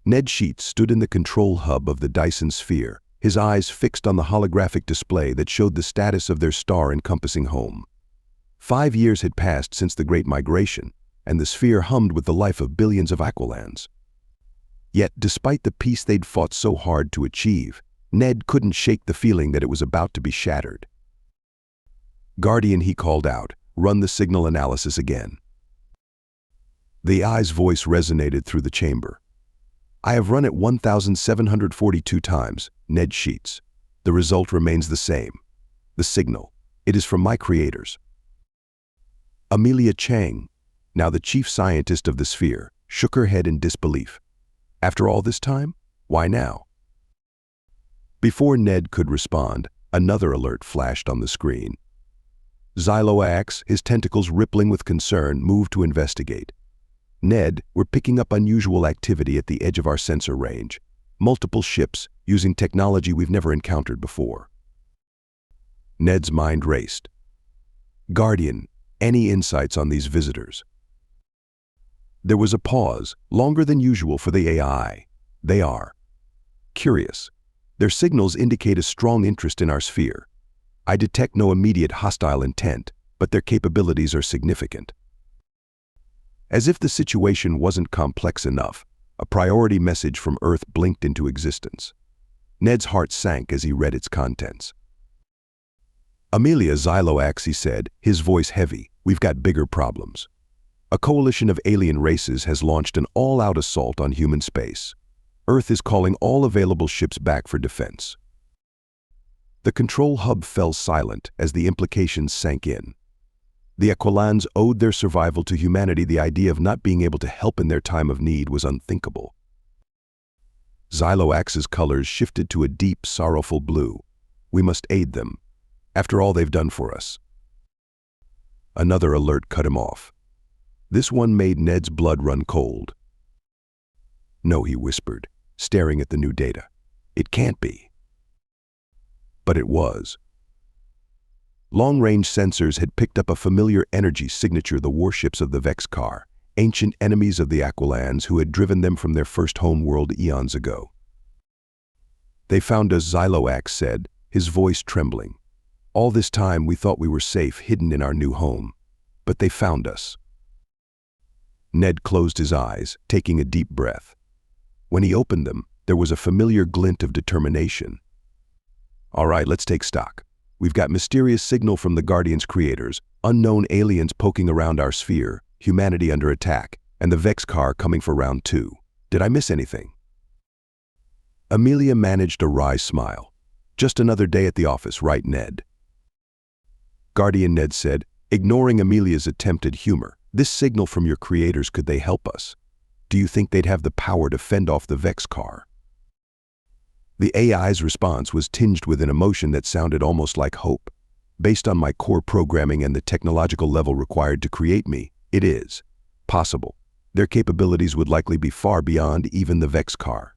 Ned Sheets stood in the control hub of the Dyson sphere, his eyes fixed on the holographic display that showed the status of their star-encompassing home. 5 years had passed since the Great Migration, and the sphere hummed with the life of billions of Aquilans. Yet, despite the peace they'd fought so hard to achieve, Ned couldn't shake the feeling that it was about to be shattered. "Guardian," he called out, "run the signal analysis again." The AI's voice resonated through the chamber. "I have run it 1,742 times, Ned Sheets. The result remains the same. The signal. It is from my creators." Amelia Chang, now the chief scientist of the sphere, shook her head in disbelief. After all this time? Why now? Before Ned could respond, another alert flashed on the screen. Xyloax, his tentacles rippling with concern, moved to investigate. "Ned, we're picking up unusual activity at the edge of our sensor range. Multiple ships, using technology we've never encountered before." Ned's mind raced. "Guardian, any insights on these visitors?" There was a pause, longer than usual for the AI. "They are curious. Their signals indicate a strong interest in our sphere. I detect no immediate hostile intent, but their capabilities are significant." As if the situation wasn't complex enough, a priority message from Earth blinked into existence. Ned's heart sank as he read its contents. "Amelia Xyloax," he said, his voice heavy, "we've got bigger problems. A coalition of alien races has launched an all-out assault on human space. Earth is calling all available ships back for defense." The control hub fell silent as the implications sank in. The Aquilans owed their survival to humanity. The idea of not being able to help in their time of need was unthinkable. Xyloax's colors shifted to a deep, sorrowful blue. "We must aid them, after all they've done for us." Another alert cut him off. This one made Ned's blood run cold. "No," he whispered, staring at the new data. "It can't be." But it was. Long-range sensors had picked up a familiar energy signature: the warships of the Vexcar, ancient enemies of the Aquilans who had driven them from their first homeworld eons ago. "They found us," Xyloax said, his voice trembling. "All this time we thought we were safe, hidden in our new home. But they found us." Ned closed his eyes, taking a deep breath. When he opened them, there was a familiar glint of determination. "All right, let's take stock. We've got mysterious signal from the Guardian's creators, unknown aliens poking around our sphere, humanity under attack, and the Vexcar coming for round 2. Did I miss anything?" Amelia managed a wry smile. "Just another day at the office, right, Ned?" "Guardian," Ned said, ignoring Amelia's attempted humor, "this signal from your creators, could they help us? Do you think they'd have the power to fend off the Vexcar?" The AI's response was tinged with an emotion that sounded almost like hope. "Based on my core programming and the technological level required to create me, it is possible. Their capabilities would likely be far beyond even the Vexcar."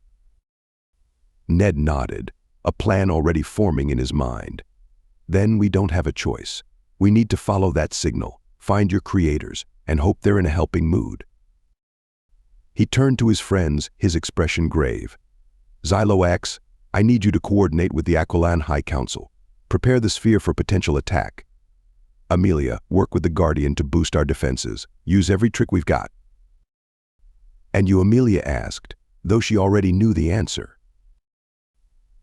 Ned nodded, a plan already forming in his mind. "Then we don't have a choice. We need to follow that signal, find your creators, and hope they're in a helping mood." He turned to his friends, his expression grave. "Xyloax, I need you to coordinate with the Aquilan High Council. Prepare the sphere for potential attack. Amelia, work with the Guardian to boost our defenses. Use every trick we've got." "And you?" Amelia asked, though she already knew the answer.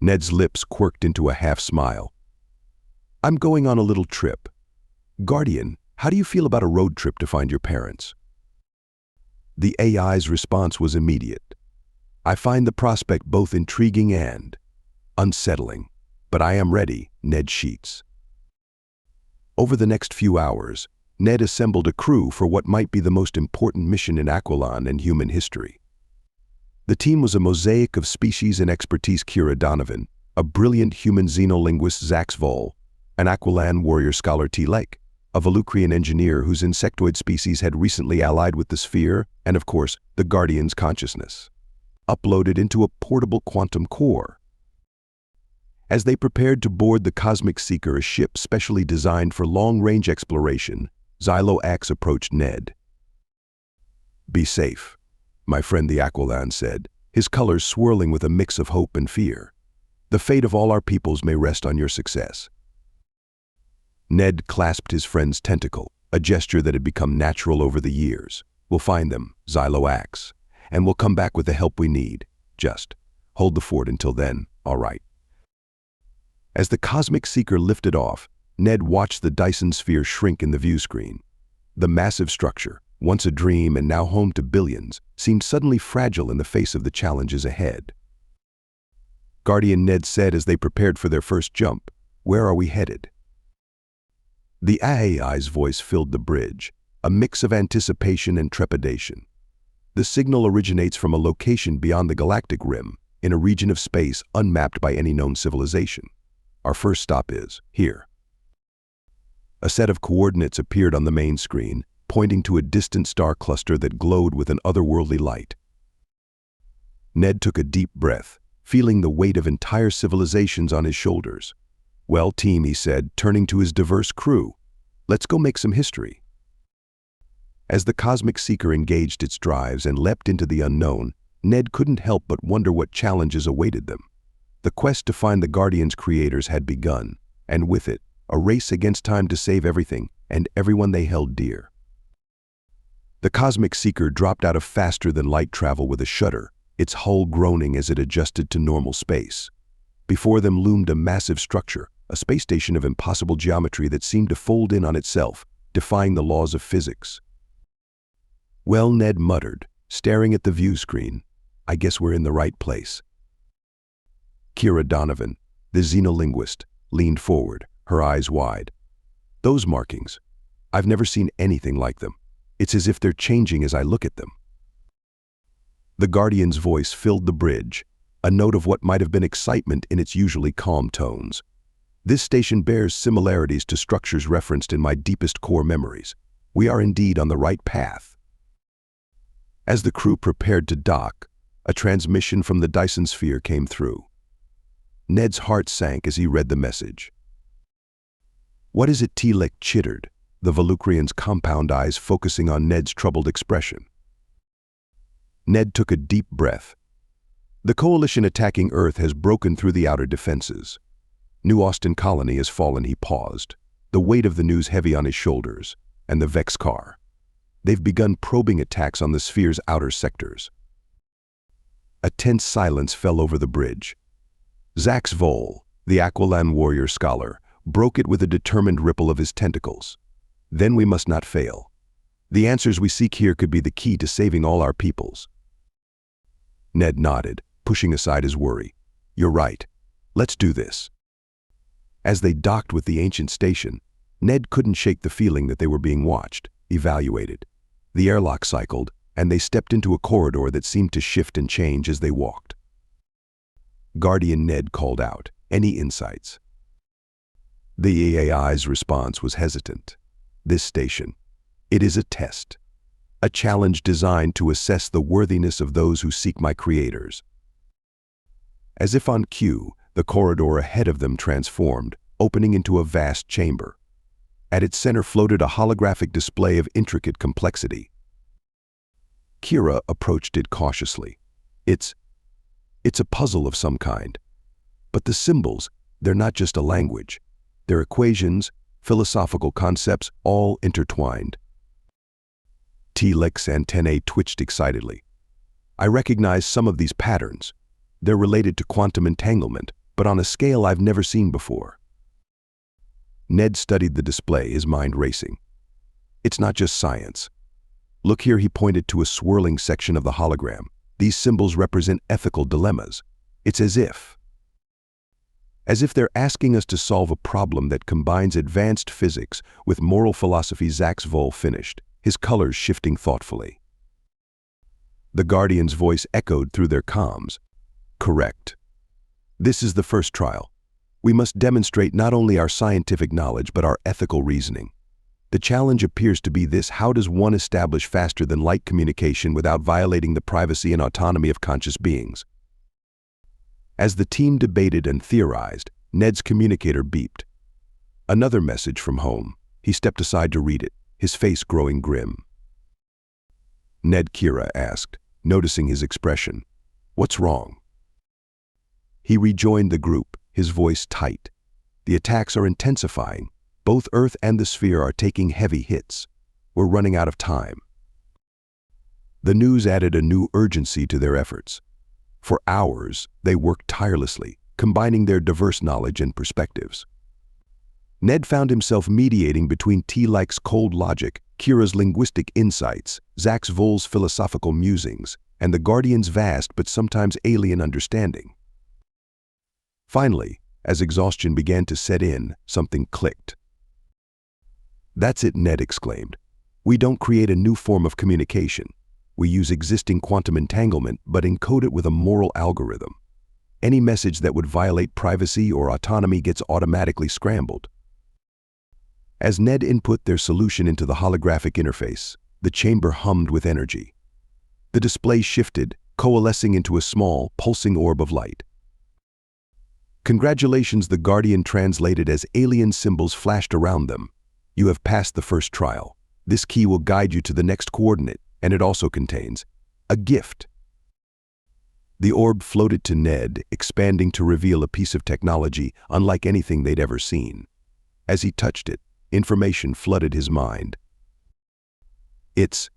Ned's lips quirked into a half-smile. "I'm going on a little trip. Guardian, how do you feel about a road trip to find your parents?" The AI's response was immediate. "I find the prospect both intriguing and unsettling, but I am ready, Ned Sheets." Over the next few hours, Ned assembled a crew for what might be the most important mission in Aquilan and human history. The team was a mosaic of species and expertise: Kira Donovan, a brilliant human xenolinguist Zax Vol, an Aquilan warrior scholar T. Lake, a Volucrian engineer whose insectoid species had recently allied with the sphere, and of course, the Guardian's consciousness, uploaded into a portable quantum core. As they prepared to board the Cosmic Seeker, a ship specially designed for long-range exploration, Xyloax approached Ned. "Be safe," my friend the Aquilan said, his colors swirling with a mix of hope and fear. "The fate of all our peoples may rest on your success." Ned clasped his friend's tentacle, a gesture that had become natural over the years. "We'll find them," Xylo acts, "and we'll come back with the help we need. Just hold the fort until then, all right?" As the cosmic seeker lifted off, Ned watched the Dyson sphere shrink in the view screen. The massive structure, once a dream and now home to billions, seemed suddenly fragile in the face of the challenges ahead. Guardian Ned said as they prepared for their first jump, "Where are we headed?" The AI's voice filled the bridge, a mix of anticipation and trepidation. "The signal originates from a location beyond the galactic rim, in a region of space unmapped by any known civilization. Our first stop is here." A set of coordinates appeared on the main screen, pointing to a distant star cluster that glowed with an otherworldly light. Ned took a deep breath, feeling the weight of entire civilizations on his shoulders. "Well, team," he said, turning to his diverse crew, "let's go make some history." As the cosmic seeker engaged its drives and leapt into the unknown, Ned couldn't help but wonder what challenges awaited them. The quest to find the Guardian's creators had begun, and with it, a race against time to save everything and everyone they held dear. The cosmic seeker dropped out of faster-than-light travel with a shudder, its hull groaning as it adjusted to normal space. Before them loomed a massive structure, a space station of impossible geometry that seemed to fold in on itself, defying the laws of physics. "Well," Ned muttered, staring at the view screen, "I guess we're in the right place." Kira Donovan, the xenolinguist, leaned forward, her eyes wide. "Those markings, I've never seen anything like them. It's as if they're changing as I look at them." The Guardian's voice filled the bridge, a note of what might have been excitement in its usually calm tones. "This station bears similarities to structures referenced in my deepest core memories. We are indeed on the right path." As the crew prepared to dock, a transmission from the Dyson sphere came through. Ned's heart sank as he read the message. "What is it?" Telek chittered, the Volucrian's compound eyes focusing on Ned's troubled expression. Ned took a deep breath. "The coalition attacking Earth has broken through the outer defenses. New Austin Colony has fallen." He paused, the weight of the news heavy on his shoulders, and the Vex car. "They've begun probing attacks on the sphere's outer sectors." A tense silence fell over the bridge. Zax Vol, the Aquilan warrior scholar, broke it with a determined ripple of his tentacles. "Then we must not fail. The answers we seek here could be the key to saving all our peoples." Ned nodded, pushing aside his worry. "You're right. Let's do this." As they docked with the ancient station, Ned couldn't shake the feeling that they were being watched, evaluated. The airlock cycled, and they stepped into a corridor that seemed to shift and change as they walked. Guardian Ned called out, "Any insights?" The EAI's response was hesitant. "This station, it is a test. A challenge designed to assess the worthiness of those who seek my creators." As if on cue, the corridor ahead of them transformed, opening into a vast chamber. At its center floated a holographic display of intricate complexity. Kira approached it cautiously. It's a puzzle of some kind. But the symbols, they're not just a language. They're equations, philosophical concepts, all intertwined. Telek's antennae twitched excitedly. "I recognize some of these patterns. They're related to quantum entanglement, but on a scale I've never seen before." Ned studied the display, his mind racing. "It's not just science. Look here," he pointed to a swirling section of the hologram. "These symbols represent ethical dilemmas. It's as if they're asking us to solve a problem that combines advanced physics with moral philosophy." Zax Vol finished, his colors shifting thoughtfully. The Guardian's voice echoed through their comms. "Correct. This is the first trial. We must demonstrate not only our scientific knowledge but our ethical reasoning. The challenge appears to be this: how does one establish faster-than-light communication without violating the privacy and autonomy of conscious beings?" As the team debated and theorized, Ned's communicator beeped. Another message from home. He stepped aside to read it, his face growing grim. "Ned," Kira asked, noticing his expression, What's wrong? He rejoined the group, his voice tight. The attacks are intensifying. Both Earth and the sphere are taking heavy hits. We're running out of time. The news added a new urgency to their efforts. For hours, they worked tirelessly, combining their diverse knowledge and perspectives. Ned found himself mediating between T-Like's cold logic, Kira's linguistic insights, Zach's Vol's philosophical musings, and the Guardian's vast but sometimes alien understanding. Finally, as exhaustion began to set in, something clicked. "That's it," Ned exclaimed. "We don't create a new form of communication. We use existing quantum entanglement but encode it with a moral algorithm. Any message that would violate privacy or autonomy gets automatically scrambled." As Ned input their solution into the holographic interface, the chamber hummed with energy. The display shifted, coalescing into a small, pulsing orb of light. "Congratulations," the Guardian translated as alien symbols flashed around them. "You have passed the first trial. This key will guide you to the next coordinate, and it also contains a gift." The orb floated to Ned, expanding to reveal a piece of technology unlike anything they'd ever seen. As he touched it, information flooded his mind. It's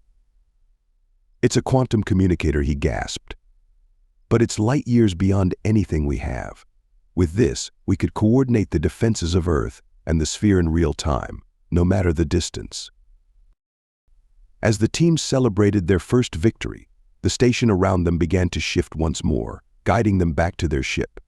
a quantum communicator," he gasped. "But it's light years beyond anything we have. With this, we could coordinate the defenses of Earth and the sphere in real time, no matter the distance." As the team celebrated their first victory, the station around them began to shift once more, guiding them back to their ship.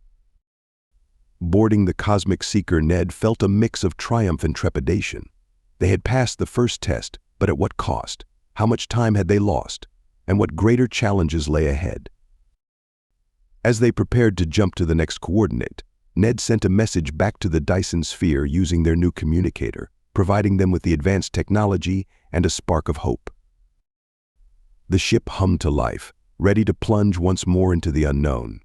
Boarding the Cosmic Seeker, Ned felt a mix of triumph and trepidation. They had passed the first test, but at what cost? How much time had they lost? And what greater challenges lay ahead? As they prepared to jump to the next coordinate, Ned sent a message back to the Dyson sphere using their new communicator, providing them with the advanced technology and a spark of hope. The ship hummed to life, ready to plunge once more into the unknown.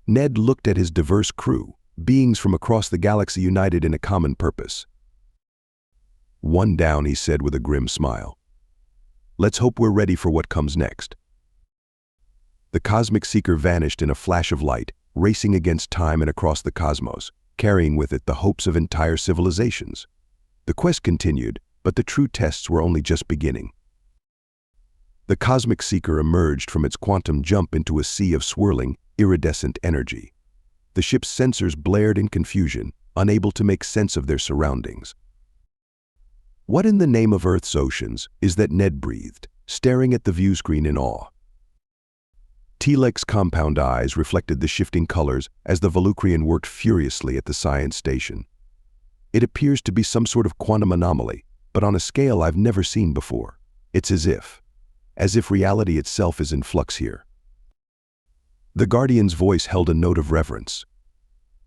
Ned looked at his diverse crew, beings from across the galaxy united in a common purpose. "One down," he said with a grim smile. "Let's hope we're ready for what comes next." The Cosmic Seeker vanished in a flash of light, racing against time and across the cosmos, carrying with it the hopes of entire civilizations. The quest continued, but the true tests were only just beginning. The Cosmic Seeker emerged from its quantum jump into a sea of swirling, iridescent energy. The ship's sensors blared in confusion, unable to make sense of their surroundings. "What in the name of Earth's oceans is that?" Ned breathed, staring at the view screen in awe. T-Like's compound eyes reflected the shifting colors as the Volucrian worked furiously at the science station. "It appears to be some sort of quantum anomaly, but on a scale I've never seen before. It's as if reality itself is in flux here." The Guardian's voice held a note of reverence.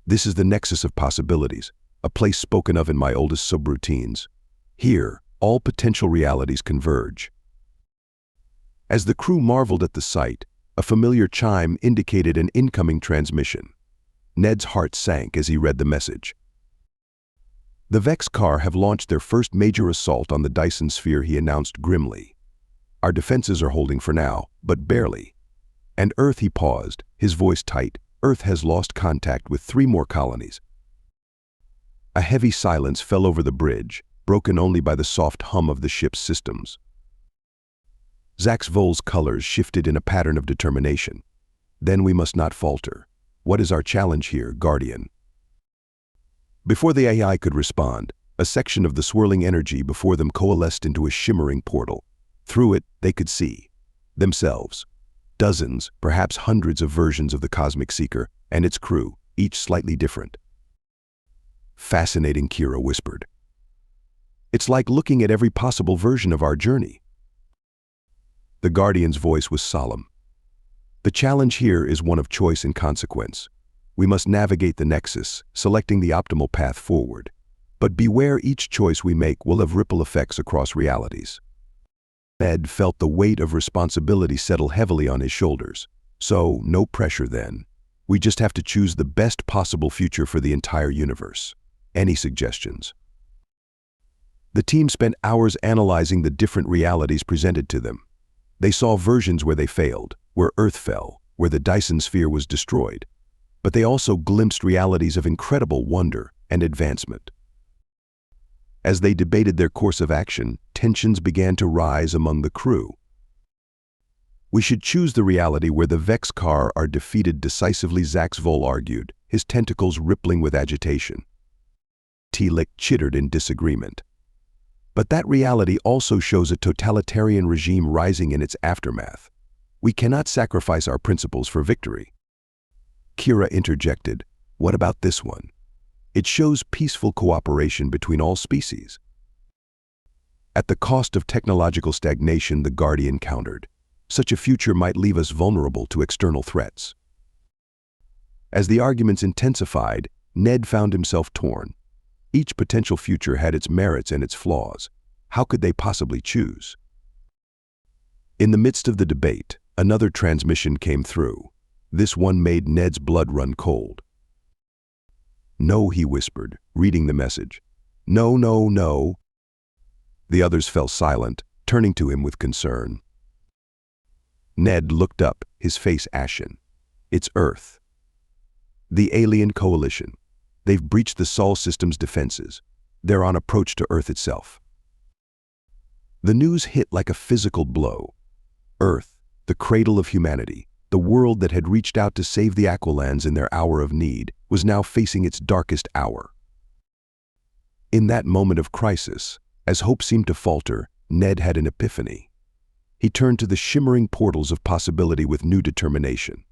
"This is the nexus of possibilities, a place spoken of in my oldest subroutines. Here, all potential realities converge." As the crew marveled at the sight, a familiar chime indicated an incoming transmission. Ned's heart sank as he read the message. "The Vex Car have launched their first major assault on the Dyson sphere," he announced grimly. "Our defenses are holding for now, but barely. And Earth," he paused, his voice tight, "Earth has lost contact with 3 more colonies." A heavy silence fell over the bridge, broken only by the soft hum of the ship's systems. Zach's Vol's colors shifted in a pattern of determination. "Then we must not falter. What is our challenge here, Guardian?" Before the AI could respond, a section of the swirling energy before them coalesced into a shimmering portal. Through it, they could see themselves. Dozens, perhaps hundreds of versions of the Cosmic Seeker and its crew, each slightly different. "Fascinating," Kira whispered. "It's like looking at every possible version of our journey." The Guardian's voice was solemn. "The challenge here is one of choice and consequence. We must navigate the nexus, selecting the optimal path forward. But beware, each choice we make will have ripple effects across realities." Ned felt the weight of responsibility settle heavily on his shoulders. "So, no pressure then. We just have to choose the best possible future for the entire universe. Any suggestions?" The team spent hours analyzing the different realities presented to them. They saw versions where they failed, where Earth fell, where the Dyson sphere was destroyed, but they also glimpsed realities of incredible wonder and advancement. As they debated their course of action, tensions began to rise among the crew. "We should choose the reality where the Vex-Car are defeated decisively," Zaxvol argued, his tentacles rippling with agitation. Telic chittered in disagreement. "But that reality also shows a totalitarian regime rising in its aftermath. We cannot sacrifice our principles for victory." Kira interjected, "What about this one? It shows peaceful cooperation between all species." "At the cost of technological stagnation," the Guardian countered. "Such a future might leave us vulnerable to external threats." As the arguments intensified, Ned found himself torn. Each potential future had its merits and its flaws. How could they possibly choose? In the midst of the debate, another transmission came through. This one made Ned's blood run cold. "No," he whispered, reading the message. "No, no, no." The others fell silent, turning to him with concern. Ned looked up, his face ashen. "It's Earth. The alien coalition. They've breached the Sol system's defenses. They're on approach to Earth itself." The news hit like a physical blow. Earth, the cradle of humanity, the world that had reached out to save the Aquilans in their hour of need, was now facing its darkest hour. In that moment of crisis, as hope seemed to falter, Ned had an epiphany. He turned to the shimmering portals of possibility with new determination.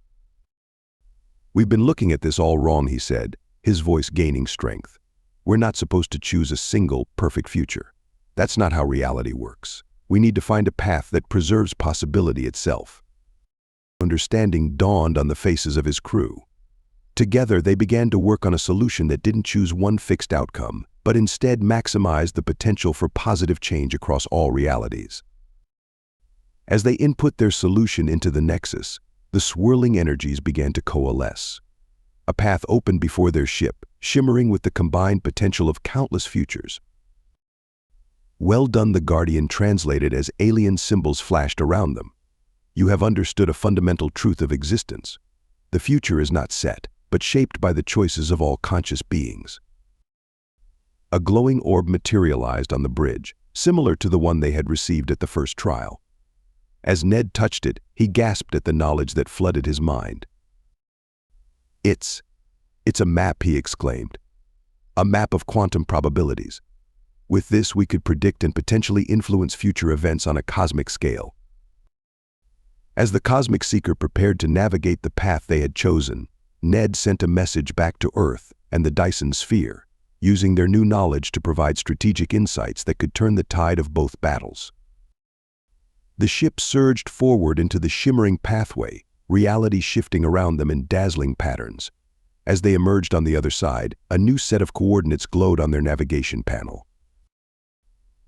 "We've been looking at this all wrong," he said, his voice gaining strength. "We're not supposed to choose a single, perfect future. That's not how reality works. We need to find a path that preserves possibility itself." Understanding dawned on the faces of his crew. Together, they began to work on a solution that didn't choose one fixed outcome, but instead maximized the potential for positive change across all realities. As they input their solution into the nexus, the swirling energies began to coalesce. A path opened before their ship, shimmering with the combined potential of countless futures. "Well done," the Guardian translated as alien symbols flashed around them. "You have understood a fundamental truth of existence. The future is not set, but shaped by the choices of all conscious beings." A glowing orb materialized on the bridge, similar to the one they had received at the first trial. As Ned touched it, he gasped at the knowledge that flooded his mind. It's a map," he exclaimed. "A map of quantum probabilities. With this, we could predict and potentially influence future events on a cosmic scale." As the Cosmic Seeker prepared to navigate the path they had chosen, Ned sent a message back to Earth and the Dyson sphere, using their new knowledge to provide strategic insights that could turn the tide of both battles. The ship surged forward into the shimmering pathway, reality shifting around them in dazzling patterns. As they emerged on the other side, a new set of coordinates glowed on their navigation panel.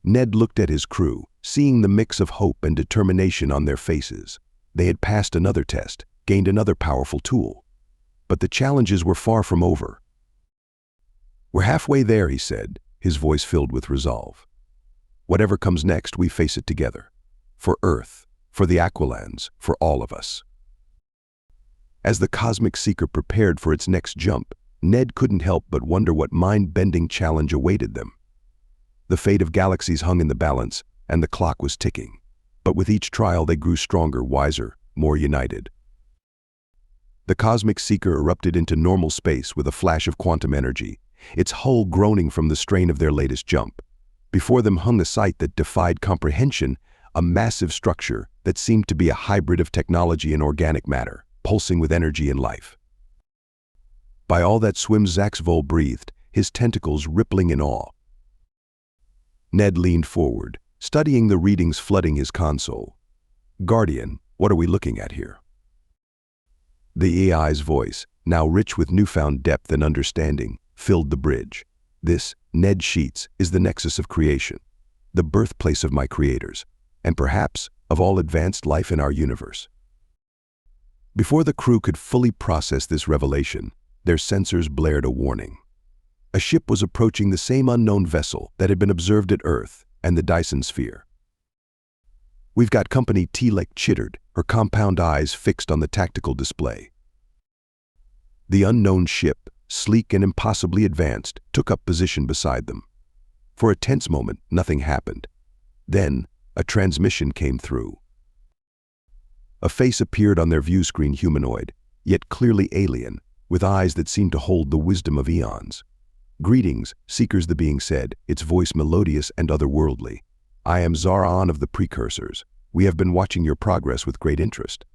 Ned looked at his crew, seeing the mix of hope and determination on their faces. They had passed another test, gained another powerful tool. But the challenges were far from over. "We're halfway there," he said, his voice filled with resolve. "Whatever comes next, we face it together. For Earth, for the Aquilans, for all of us." As the Cosmic Seeker prepared for its next jump, Ned couldn't help but wonder what mind-bending challenge awaited them. The fate of galaxies hung in the balance, and the clock was ticking. But with each trial, they grew stronger, wiser, more united. The Cosmic Seeker erupted into normal space with a flash of quantum energy, its hull groaning from the strain of their latest jump. Before them hung a sight that defied comprehension, a massive structure that seemed to be a hybrid of technology and organic matter, pulsing with energy and life. "By all that swims," Zaxvol breathed, his tentacles rippling in awe. Ned leaned forward, studying the readings flooding his console. "Guardian, what are we looking at here?" The AI's voice, now rich with newfound depth and understanding, filled the bridge. "This, Ned Sheets, is the nexus of creation, the birthplace of my creators, and perhaps of all advanced life in our universe." Before the crew could fully process this revelation, their sensors blared a warning. A ship was approaching the same unknown vessel that had been observed at Earth and the Dyson sphere. "We've got company," T-Lek chittered, her compound eyes fixed on the tactical display. The unknown ship, sleek and impossibly advanced, took up position beside them. For a tense moment, nothing happened. Then, a transmission came through. A face appeared on their view screen, humanoid, yet clearly alien, with eyes that seemed to hold the wisdom of eons. "Greetings, Seekers," the being said, its voice melodious and otherworldly. "I am Zara-On of the Precursors. We have been watching your progress with great interest."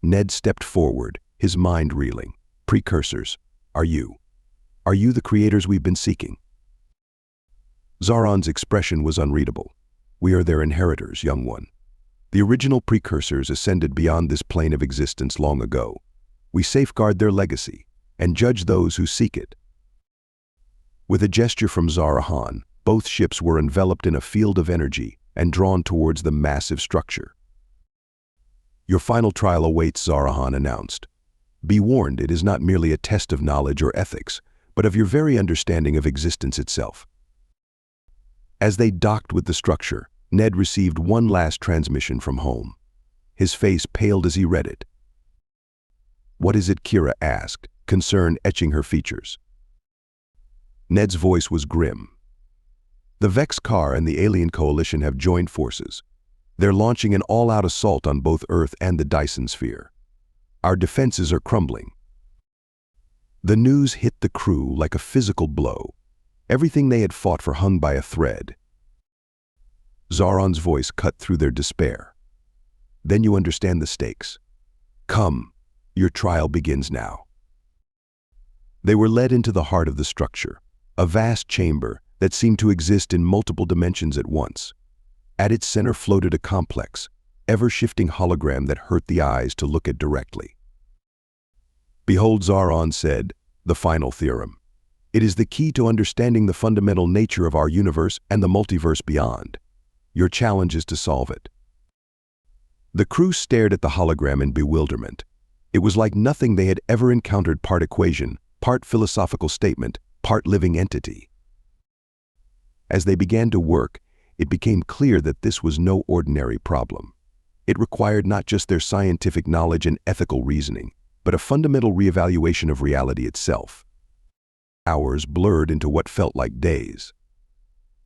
Ned stepped forward, his mind reeling. "Precursors, are you the creators we've been seeking?" Zara-On's expression was unreadable. "We are their inheritors, young one. The original precursors ascended beyond this plane of existence long ago. We safeguard their legacy and judge those who seek it." With a gesture from Zara-On, both ships were enveloped in a field of energy and drawn towards the massive structure. "Your final trial awaits," Zara-On announced. "Be warned, it is not merely a test of knowledge or ethics, but of your very understanding of existence itself." As they docked with the structure, Ned received one last transmission from home. His face paled as he read it. "What is it?" Kira asked, concern etching her features. Ned's voice was grim. "The Vex Car and the Alien Coalition have joined forces. They're launching an all-out assault on both Earth and the Dyson Sphere. Our defenses are crumbling." The news hit the crew like a physical blow. Everything they had fought for hung by a thread. Zara-On's voice cut through their despair. "Then you understand the stakes. Come, your trial begins now." They were led into the heart of the structure, a vast chamber that seemed to exist in multiple dimensions at once. At its center floated a complex, ever-shifting hologram that hurt the eyes to look at directly. "Behold," Zara-On said, "the Final Theorem. It is the key to understanding the fundamental nature of our universe and the multiverse beyond. Your challenge is to solve it." The crew stared at the hologram in bewilderment. It was like nothing they had ever encountered, part equation, part philosophical statement, part living entity. As they began to work, it became clear that this was no ordinary problem. It required not just their scientific knowledge and ethical reasoning, but a fundamental reevaluation of reality itself. Hours blurred into what felt like days.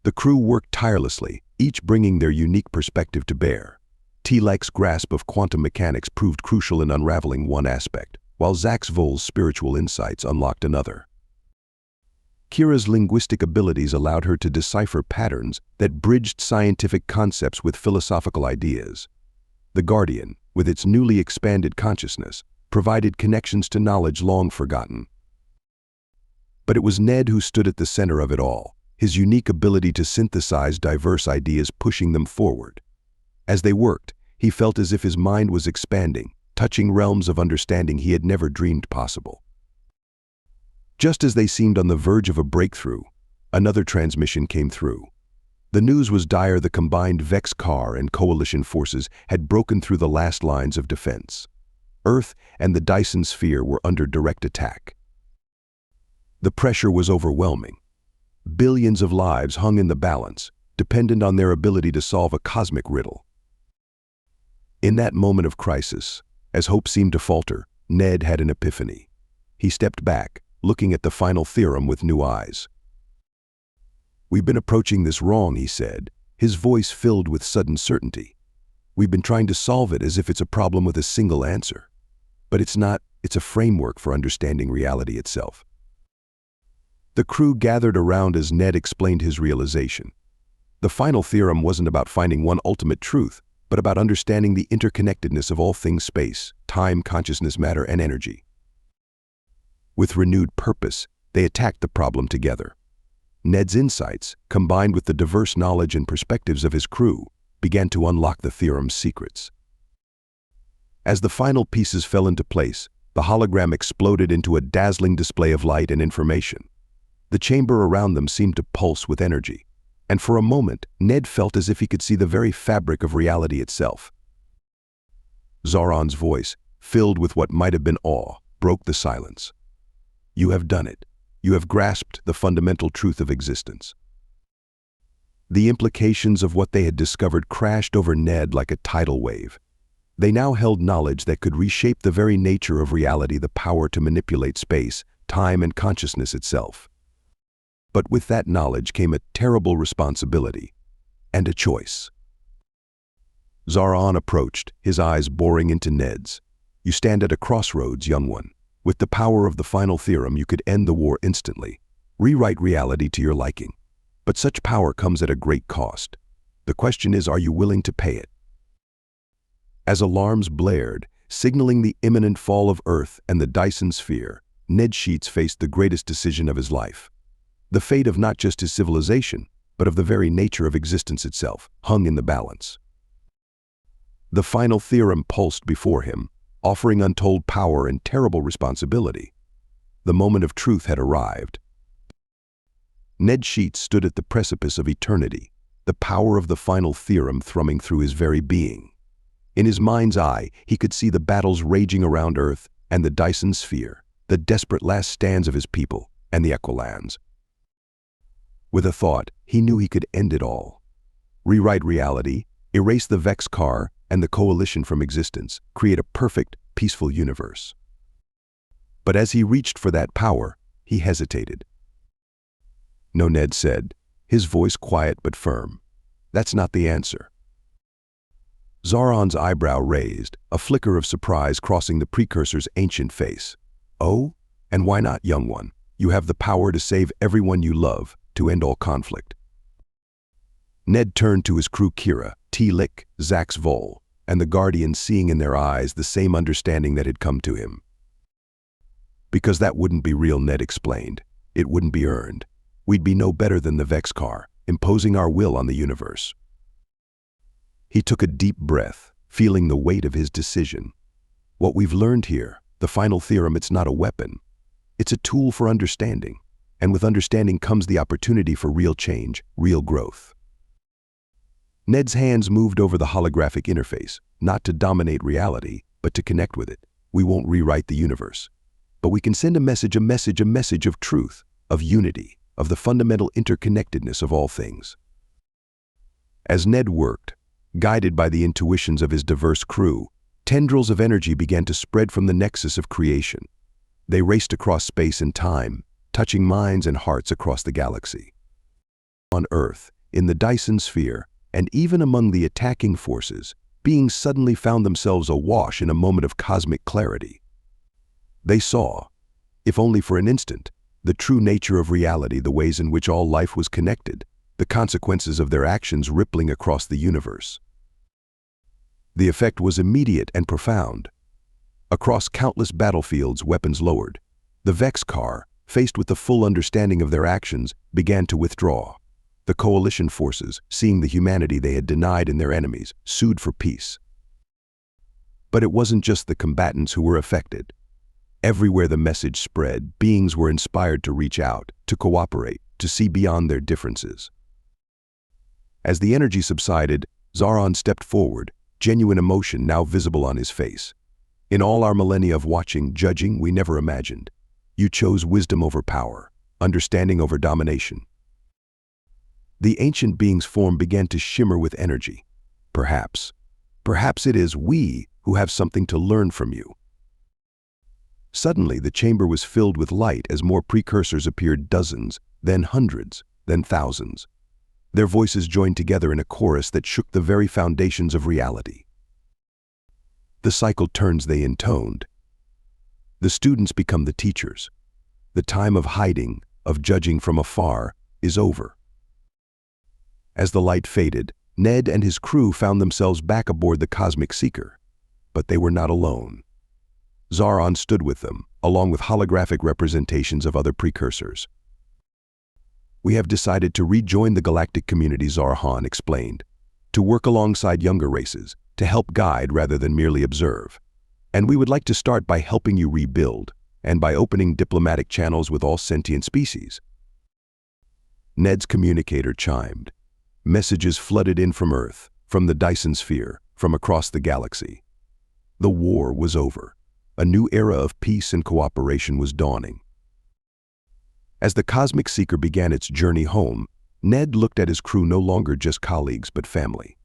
The crew worked tirelessly, each bringing their unique perspective to bear. T-Lek's grasp of quantum mechanics proved crucial in unraveling one aspect, while Zax Vol's spiritual insights unlocked another. Kira's linguistic abilities allowed her to decipher patterns that bridged scientific concepts with philosophical ideas. The Guardian, with its newly expanded consciousness, provided connections to knowledge long forgotten. But it was Ned who stood at the center of it all, his unique ability to synthesize diverse ideas pushing them forward. As they worked, he felt as if his mind was expanding, touching realms of understanding he had never dreamed possible. Just as they seemed on the verge of a breakthrough, another transmission came through. The news was dire. The combined Vex Car and Coalition forces had broken through the last lines of defense. Earth and the Dyson Sphere were under direct attack. The pressure was overwhelming. Billions of lives hung in the balance, dependent on their ability to solve a cosmic riddle. In that moment of crisis, as hope seemed to falter, Ned had an epiphany. He stepped back, looking at the Final Theorem with new eyes. "We've been approaching this wrong," he said, his voice filled with sudden certainty. "We've been trying to solve it as if it's a problem with a single answer. But it's not, it's a framework for understanding reality itself." The crew gathered around as Ned explained his realization. The Final Theorem wasn't about finding one ultimate truth, but about understanding the interconnectedness of all things: space, time, consciousness, matter, and energy. With renewed purpose, they attacked the problem together. Ned's insights, combined with the diverse knowledge and perspectives of his crew, began to unlock the theorem's secrets. As the final pieces fell into place, the hologram exploded into a dazzling display of light and information. The chamber around them seemed to pulse with energy, and for a moment, Ned felt as if he could see the very fabric of reality itself. Zara-On's voice, filled with what might have been awe, broke the silence. "You have done it. You have grasped the fundamental truth of existence." The implications of what they had discovered crashed over Ned like a tidal wave. They now held knowledge that could reshape the very nature of reality, the power to manipulate space, time, and consciousness itself. But with that knowledge came a terrible responsibility and a choice. Zaran approached, his eyes boring into Ned's. "You stand at a crossroads, young one. With the power of the Final Theorem, you could end the war instantly, rewrite reality to your liking. But such power comes at a great cost. The question is, are you willing to pay it?" As alarms blared, signaling the imminent fall of Earth and the Dyson sphere, Ned Sheets faced the greatest decision of his life. The fate of not just his civilization, but of the very nature of existence itself, hung in the balance. The Final Theorem pulsed before him, offering untold power and terrible responsibility. The moment of truth had arrived. Ned Sheets stood at the precipice of eternity, the power of the Final Theorem thrumming through his very being. In his mind's eye, he could see the battles raging around Earth and the Dyson sphere, the desperate last stands of his people and the Aquilans. With a thought, he knew he could end it all. Rewrite reality, erase the Vex car and the coalition from existence, create a perfect, peaceful universe. But as he reached for that power, he hesitated. "No," Ned said, his voice quiet but firm. "That's not the answer." Zaran's eyebrow raised, a flicker of surprise crossing the precursor's ancient face. "Oh? And why not, young one? You have the power to save everyone you love, to end all conflict." Ned turned to his crew, Kira, T-Lick, Zax Vol, and the Guardian, seeing in their eyes the same understanding that had come to him. "Because that wouldn't be real," Ned explained. "It wouldn't be earned. We'd be no better than the Vex car, imposing our will on the universe." He took a deep breath, feeling the weight of his decision. What we've learned here, the Final Theorem, it's not a weapon. It's a tool for understanding, and with understanding comes the opportunity for real change, real growth. Ned's hands moved over the holographic interface, not to dominate reality, but to connect with it. "We won't rewrite the universe, but we can send a message of truth, of unity, of the fundamental interconnectedness of all things." As Ned worked, guided by the intuitions of his diverse crew, tendrils of energy began to spread from the nexus of creation. They raced across space and time, touching minds and hearts across the galaxy. On Earth, in the Dyson sphere, and even among the attacking forces, beings suddenly found themselves awash in a moment of cosmic clarity. They saw, if only for an instant, the true nature of reality, the ways in which all life was connected, the consequences of their actions rippling across the universe. The effect was immediate and profound. Across countless battlefields, weapons lowered. The Vex car, faced with the full understanding of their actions, began to withdraw. The coalition forces, seeing the humanity they had denied in their enemies, sued for peace. But it wasn't just the combatants who were affected. Everywhere the message spread, beings were inspired to reach out, to cooperate, to see beyond their differences. As the energy subsided, Zaran stepped forward, genuine emotion now visible on his face. "In all our millennia of watching, judging, we never imagined. You chose wisdom over power, understanding over domination." The ancient being's form began to shimmer with energy. Perhaps it is we who have something to learn from you." Suddenly, the chamber was filled with light as more precursors appeared, dozens, then hundreds, then thousands. Their voices joined together in a chorus that shook the very foundations of reality. "The cycle turns," they intoned. "The students become the teachers. The time of hiding, of judging from afar, is over." As the light faded, Ned and his crew found themselves back aboard the Cosmic Seeker. But they were not alone. Zaran stood with them, along with holographic representations of other precursors. "We have decided to rejoin the galactic community," Zaran explained, "to work alongside younger races, to help guide rather than merely observe. And we would like to start by helping you rebuild, and by opening diplomatic channels with all sentient species." Ned's communicator chimed. Messages flooded in from Earth, from the Dyson sphere, from across the galaxy. The war was over. A new era of peace and cooperation was dawning. As the Cosmic Seeker began its journey home, Ned looked at his crew no longer just colleagues but family.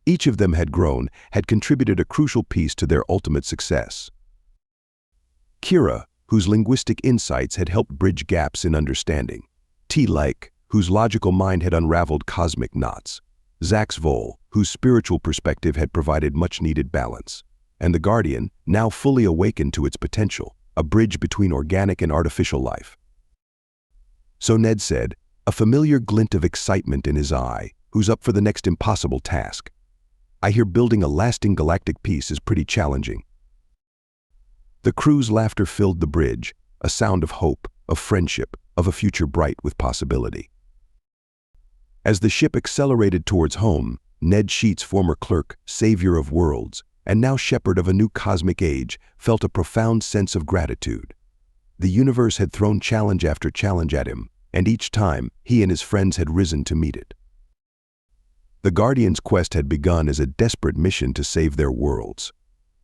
Each of them had grown, had contributed a crucial piece to their ultimate success. Kira, whose linguistic insights had helped bridge gaps in understanding. T-like, whose logical mind had unraveled cosmic knots. Zaxvol, whose spiritual perspective had provided much-needed balance. And the Guardian, now fully awakened to its potential, a bridge between organic and artificial life. So Ned said, a familiar glint of excitement in his eye, who's up for the next impossible task. I hear building a lasting galactic peace is pretty challenging. The crew's laughter filled the bridge, a sound of hope, of friendship, of a future bright with possibility. As the ship accelerated towards home, Ned Sheets' former clerk, savior of worlds, and now shepherd of a new cosmic age, felt a profound sense of gratitude. The universe had thrown challenge after challenge at him, and each time, he and his friends had risen to meet it. The Guardian's quest had begun as a desperate mission to save their worlds.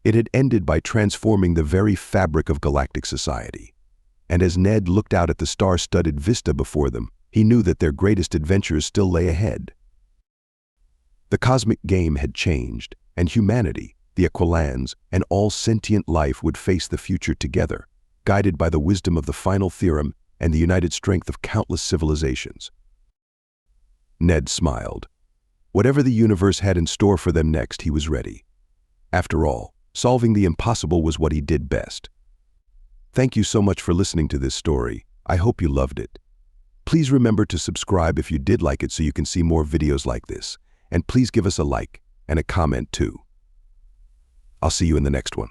It had ended by transforming the very fabric of galactic society. And as Ned looked out at the star-studded vista before them, he knew that their greatest adventures still lay ahead. The cosmic game had changed, and humanity, the Aquilans, and all sentient life would face the future together, guided by the wisdom of the Final Theorem and the united strength of countless civilizations. Ned smiled. Whatever the universe had in store for them next, he was ready. After all, solving the impossible was what he did best. Thank you so much for listening to this story. I hope you loved it. Please remember to subscribe if you did like it so you can see more videos like this. And please give us a like and a comment too. I'll see you in the next one.